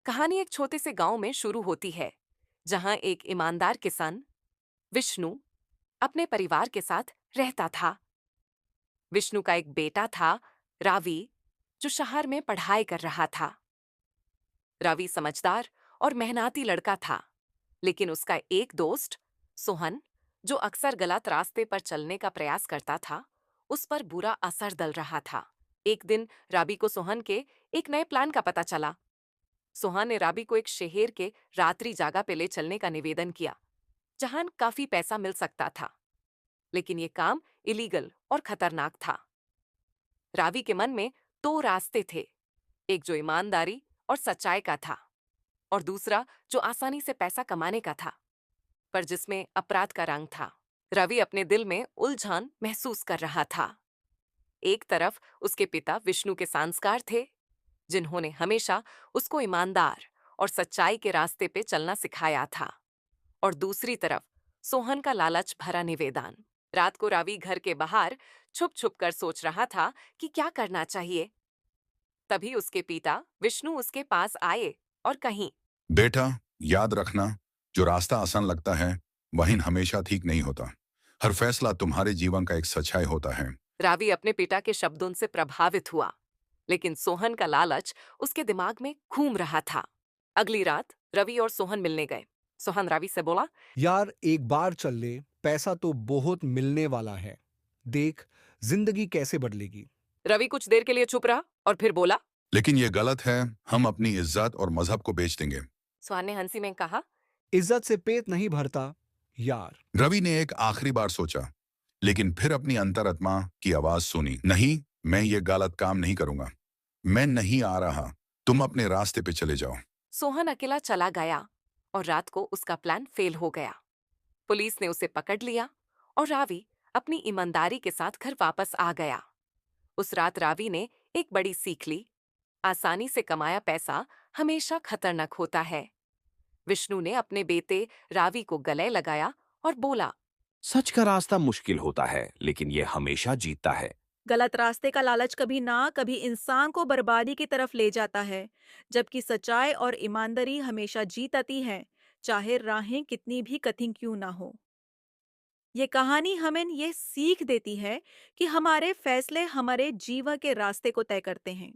कहानी एक छोटे से गांव में शुरू होती है, जहां एक ईमानदार किसान विष्णु अपने परिवार के साथ रहता था। विष्णु का एक बेटा था, रावी, जो शहर में पढ़ाई कर रहा था। रावी समझदार और मेहनती लड़का था, लेकिन उसका एक दोस्त सोहन, जो अक्सर गलत रास्ते पर चलने का प्रयास करता था, उस पर बुरा असर डल रहा था। एक दिन रावी को सोहन के एक नए प्लान का पता चला। सोहन ने रावी को एक शहर के रात्रि जागा पे ले चलने का निवेदन किया, जहां काफी पैसा मिल सकता था। लेकिन ये काम इलीगल और खतरनाक था। रावी के मन में दो रास्ते थे, एक जो ईमानदारी और सच्चाई का था, और दूसरा जो आसानी से पैसा कमाने का था, पर जिसमें अपराध का रंग था। रवि अपने दिल में उलझन महसूस कर रहा था। एक तरफ उसके पिता विष्णु के संस्कार थे, जिन्होंने हमेशा उसको ईमानदार और सच्चाई के रास्ते पे चलना सिखाया था, और दूसरी तरफ सोहन का लालच भरा निवेदन। रात को रावी घर के बाहर छुप छुप कर सोच रहा था कि क्या करना चाहिए। तभी उसके पिता विष्णु उसके पास आए और कहीं। बेटा, याद रखना, जो रास्ता आसान लगता है वही हमेशा ठीक नहीं होता। हर फैसला तुम्हारे जीवन का एक सच्चाई होता है। रावी अपने पिता के शब्दों से प्रभावित हुआ, लेकिन सोहन का लालच उसके दिमाग में घूम रहा था। अगली रात रवि और सोहन मिलने गए। सोहन रावी से बोला, यार एक बार चल ले, पैसा तो बहुत मिलने वाला है। देख, जिंदगी कैसे बदलेगी। रवि कुछ देर के लिए चुप रहा और फिर बोला। लेकिन ये गलत है, हम अपनी इज्जत और मजहब को बेच देंगे। सोहन ने हंसी में कहा। इज्जत से पेट नहीं भरता यार। रवि ने एक आखिरी बार सोचा, लेकिन फिर अपनी अंतरात्मा की आवाज सुनी। नहीं, मैं ये गलत काम नहीं करूंगा। मैं नहीं आ रहा, तुम अपने रास्ते पे चले जाओ। सोहन अकेला चला गया और रात को उसका प्लान फेल हो गया। पुलिस ने उसे पकड़ लिया और रावी अपनी ईमानदारी के साथ घर वापस आ गया। उस रात रावी ने एक बड़ी सीख ली, आसानी से कमाया पैसा हमेशा खतरनाक होता है। विष्णु ने अपने बेटे रावी को गले लगाया और बोला, सच का रास्ता मुश्किल होता है, लेकिन ये हमेशा जीतता है। गलत रास्ते का लालच कभी ना कभी इंसान को बर्बादी की तरफ ले जाता है, जबकि सच्चाई और ईमानदारी हमेशा जीत आती है, चाहे राहें कितनी भी कठिन क्यों ना हो। ये कहानी हमें ये सीख देती है कि हमारे फैसले हमारे जीवन के रास्ते को तय करते हैं।